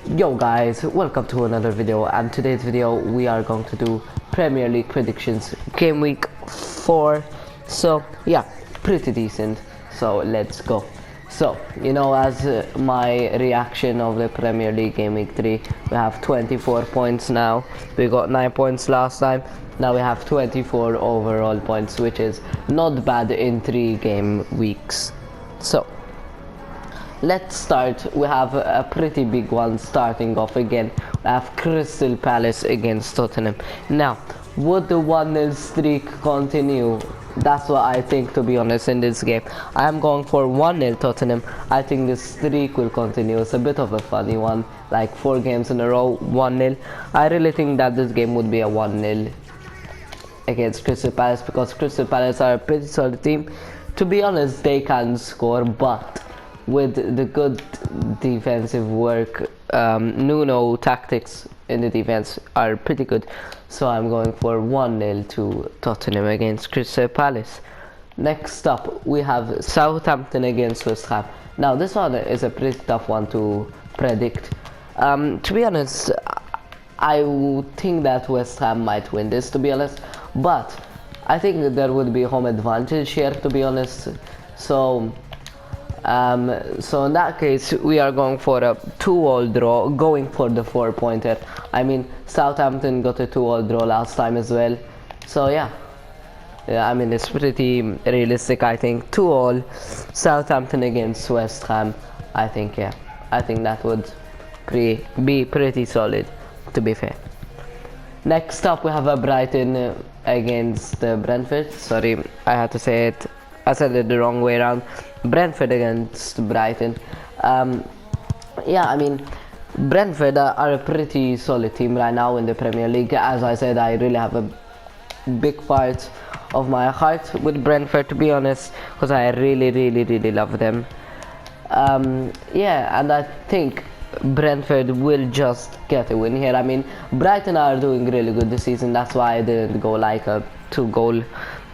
Yo guys, welcome to another video, and today's video we are going to do Premier League predictions game week 4. So yeah, pretty decent, so let's go. So as my reaction of the Premier League game week 3, we have 24 points now. We got 9 points last time. Now we have 24 overall points, which is not bad in 3 game weeks. So let's start. We have a pretty big one starting off again. We have Crystal Palace against Tottenham. Now, would the 1-0 streak continue? That's what I think, to be honest, in this game. I am going for 1-0 Tottenham. I think the streak will continue. It's a bit of a funny one, like 4 games in a row, 1-0. I really think that this game would be a 1-0 against Crystal Palace, because Crystal Palace are a pretty solid team. To be honest, they can score, but with the good defensive work, Nuno tactics in the defense are pretty good. So I'm going for 1-0 to Tottenham against Crystal Palace. Next up, we have Southampton against West Ham. Now this one is a pretty tough one to predict. To be honest, I would think that West Ham might win this, to be honest, but I think there would be home advantage here, to be honest. So in that case, we are going for a 2-2 draw, going for the 4-pointer. I mean, Southampton got a 2-2 draw last time as well. So yeah, I mean, it's pretty realistic, I think. 2-2 Southampton against West Ham. I think that would be pretty solid, to be fair. Next up, we have a Brighton against Brentford. Sorry, I had to say it. I said it the wrong way around. Brentford against Brighton. Yeah, I mean, Brentford are a pretty solid team right now in the Premier League. As I said, I really have a big part of my heart with Brentford, to be honest, because I really love them. Yeah, and I think Brentford will just get a win here. I mean, Brighton are doing really good this season. That's why I didn't go like a 2-goal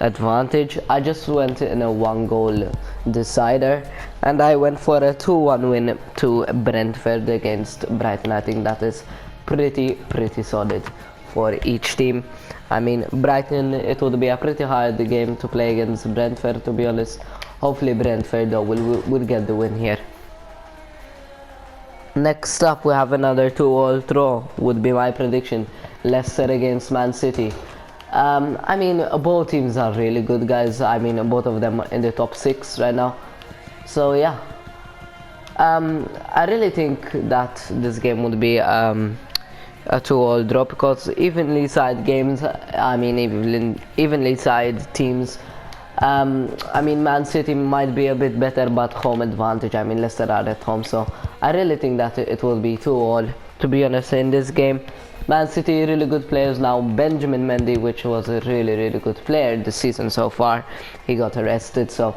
advantage. I just went in a 1-goal decider, and I went for a 2-1 win to Brentford against Brighton. I think that is pretty solid for each team. I mean, Brighton, it would be a pretty hard game to play against Brentford, to be honest. Hopefully Brentford though will get the win here. Next up, we have another 2-2 draw, would be my prediction. Leicester against Man City. I mean, both teams are really good, guys. I mean, both of them are in the top 6 right now. So yeah, I really think that this game would be a 2-2 draw, because evenly side games, I mean, evenly side teams, I mean, Man City might be a bit better, but home advantage. I mean, Leicester are at home, so I really think that it will be 2-2, to be honest, in this game. Man City, really good players now. Benjamin Mendy, which was a really good player this season so far, he got arrested, so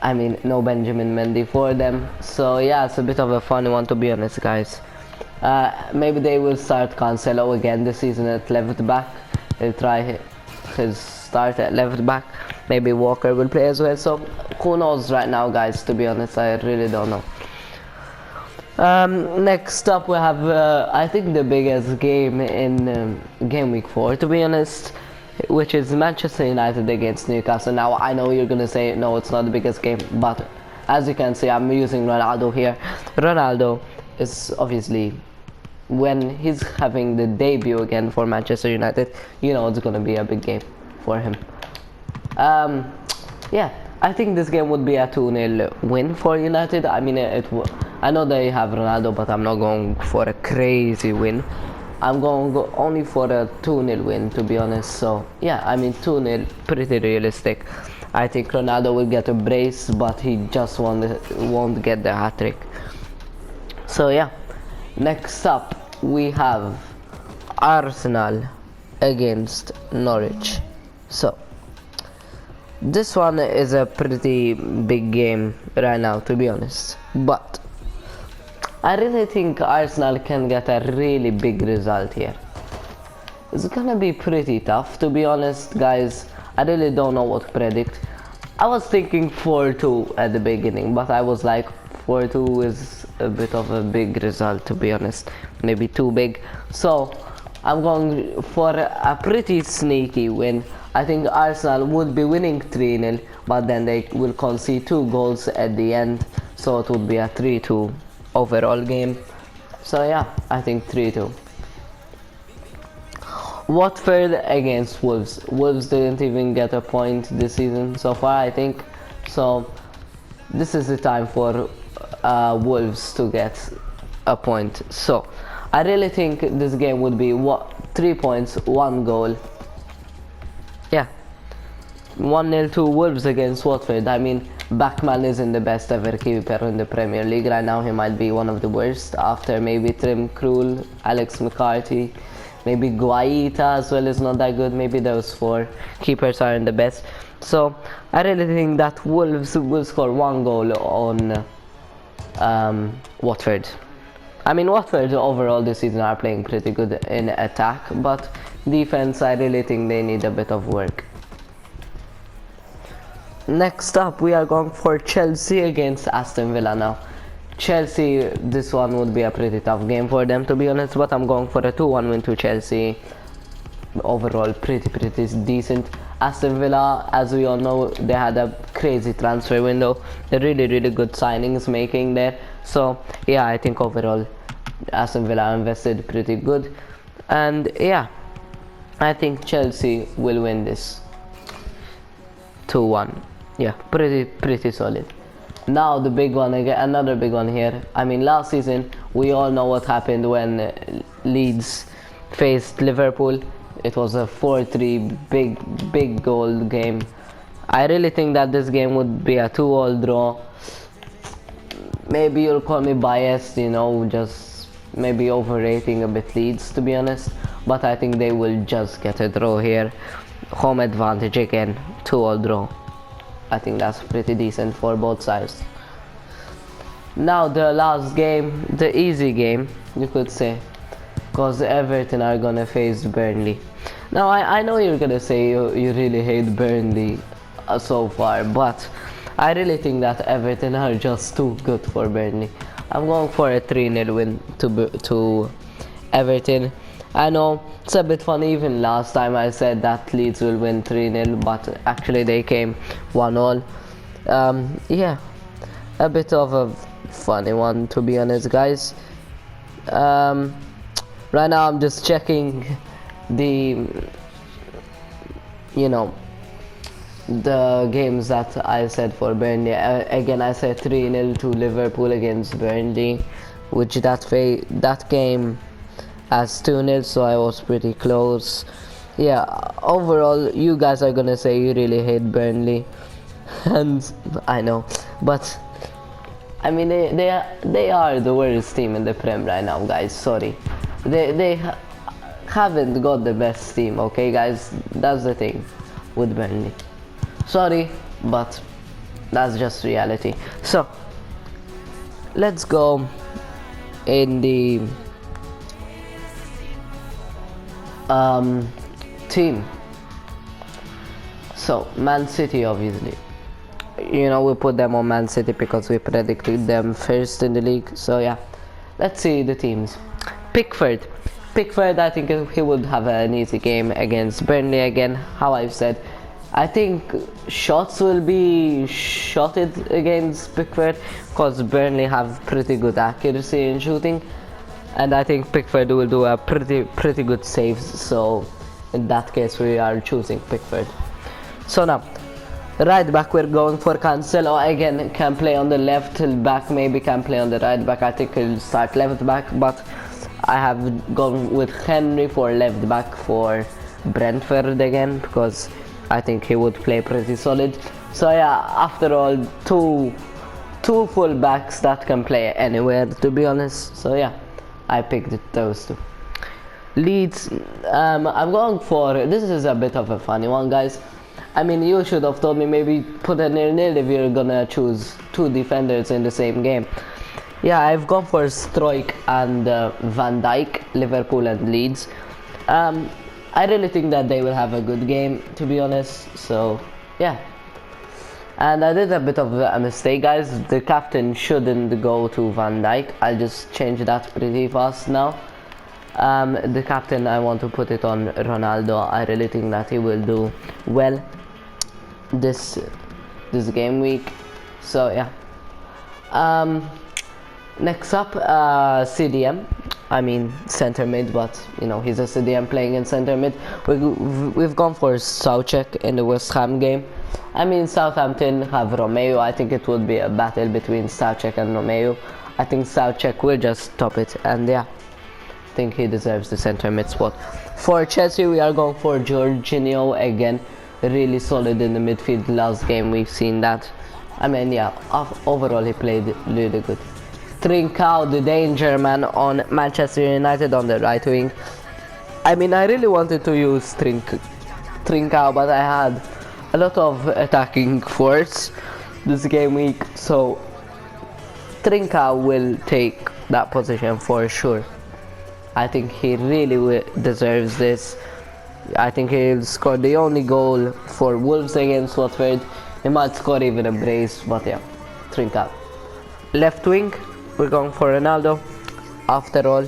I mean, no Benjamin Mendy for them. So yeah, it's a bit of a funny one, to be honest, guys. Maybe they will start Cancelo again this season at left back. They'll try his start at left back. Maybe Walker will play as well, so who knows right now, guys, to be honest. I really don't know. Next up, we have I think the biggest game in game week 4, to be honest, which is Manchester United against Newcastle. Now I know you're gonna say no, it's not the biggest game, but as you can see, I'm using Ronaldo here. Ronaldo is obviously, when he's having the debut again for Manchester United, it's gonna be a big game for him. Yeah, I think this game would be a 2-0 win for United. I mean, I know they have Ronaldo, but I'm not going for a crazy win. I'm going to go only for a 2-0 win, to be honest. So yeah, I mean, 2-0, pretty realistic. I think Ronaldo will get a brace, but he just won't get the hat-trick. So yeah, next up we have Arsenal against Norwich. So this one is a pretty big game right now, to be honest, but I really think Arsenal can get a really big result here. It's gonna be pretty tough, to be honest, guys. I really don't know what to predict. I was thinking 4-2 at the beginning, but I was like, 4-2 is a bit of a big result, to be honest, maybe too big. So I'm going for a pretty sneaky win. I think Arsenal would be winning 3-0, but then they will concede 2 goals at the end, so it would be a 3-2 overall game. So yeah, I think 3-2. Watford against Wolves. Wolves didn't even get a point this season so far, I think. So this is the time for Wolves to get a point. So I really think this game would be 3 points, 1 goal. Yeah, 1-0 to Wolves against Watford. I mean, Backman isn't the best ever keeper in the Premier League right now. He might be one of the worst after maybe Tim Krul, Alex McCarthy. Maybe Guaita as well is not that good. Maybe those 4 keepers aren't the best. So I really think that Wolves will score 1 goal on Watford. I mean, Watford overall this season are playing pretty good in attack, but defense, I really think they need a bit of work. Next up, we are going for Chelsea against Aston Villa now. Chelsea, this one would be a pretty tough game for them, to be honest, but I'm going for a 2-1 win to Chelsea. Overall, pretty decent. Aston Villa, as we all know, they had a crazy transfer window. They're really good signings making there. So yeah, I think overall Aston Villa invested pretty good, and yeah, I think Chelsea will win this 2-1. Yeah, pretty solid. Now the big one again, another big one here. I mean, last season we all know what happened when Leeds faced Liverpool. It was a 4-3 big goal game. I really think that this game would be a 2-2 draw. Maybe you'll call me biased, you know, just maybe overrating a bit Leeds, to be honest, but I think they will just get a draw here. Home advantage again, 2-2 draw. I think that's pretty decent for both sides. Now the last game, the easy game, you could say, because Everton are gonna face Burnley. Now I know you're gonna say you really hate Burnley so far, but I really think that Everton are just too good for Burnley. I'm going for a 3-0 win to Everton. I know it's a bit funny, even last time I said that Leeds will win 3-0, but actually they came 1-1. Yeah, a bit of a funny one, to be honest, guys. Right now I'm just checking the, you know, the games that I said for Burnley. Again, I said 3-0 to Liverpool against Burnley, which that game as 2-0, so I was pretty close. Yeah, overall you guys are gonna say you really hate Burnley, and I know, but I mean they are the worst team in the Prem right now, guys. Sorry, they haven't got the best team, okay guys, that's the thing with Burnley. Sorry, but that's just reality. So let's go in the team. So Man City, obviously, you know, we put them on Man City because we predicted them first in the league. So yeah, let's see the teams. Pickford, I think he would have an easy game against Burnley again. How I've said, I think shots will be shotted against Pickford because Burnley have pretty good accuracy in shooting, and I think Pickford will do a pretty good saves. So in that case we are choosing Pickford. So now right back, we're going for Cancelo again. Can play on the left back, maybe can play on the right back. I think he'll start left back, but I have gone with Henry for left back for Brentford again because I think he would play pretty solid. So yeah, after all, two full backs that can play anywhere, to be honest. So yeah, I picked those two. Leeds, I'm going for, this is a bit of a funny one, guys. I mean, you should have told me maybe put a 0-0 if you're gonna choose two defenders in the same game. Yeah, I've gone for Struijk and Van Dijk, Liverpool and Leeds. I really think that they will have a good game, to be honest. So yeah, And I did a bit of a mistake, guys. The captain shouldn't go to Van Dijk. I'll just change that pretty fast now. The captain, I want to put it on Ronaldo. I really think that he will do well this game week. So yeah. Next up, CDM. I mean center mid, but you know he's a CDM playing in center mid. We've gone for Soucek in the West Ham game. I mean Southampton have Romeo. I think it would be a battle between Soucek and Romeo. I think Soucek will just top it, and yeah, I think he deserves the center mid spot. For Chelsea, we are going for Jorginho again. Really solid in the midfield. Last game we've seen that. I mean, yeah, overall he played really good. Trincao, the danger man on Manchester United on the right wing. I mean, I really wanted to use Trincao, but I had a lot of attacking force this game week, so Trincao will take that position for sure. I think he really deserves this. I think he'll score the only goal for Wolves against Watford. He might score even a brace, but yeah, Trincao. Left wing, we're going for Ronaldo. After all,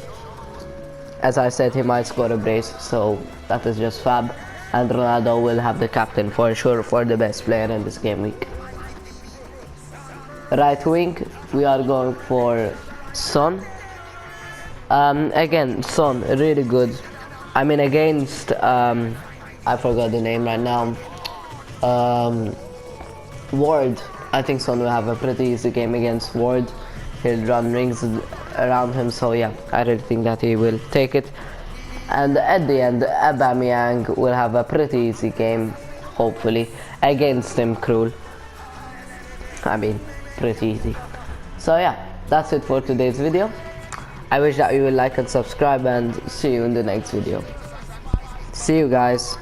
as I said, he might score a brace, so that is just fab. And Ronaldo will have the captain for sure for the best player in this game week. Right wing, we are going for Son. Again, Son, really good. I mean, against, I forgot the name right now. Ward. I think Son will have a pretty easy game against Ward. He'll run rings around him, so yeah, I really think that he will take it. And at the end, Aubameyang will have a pretty easy game, hopefully, against Tim Krul. I mean, pretty easy. So yeah, that's it for today's video. I wish that you will like and subscribe, and see you in the next video. See you guys.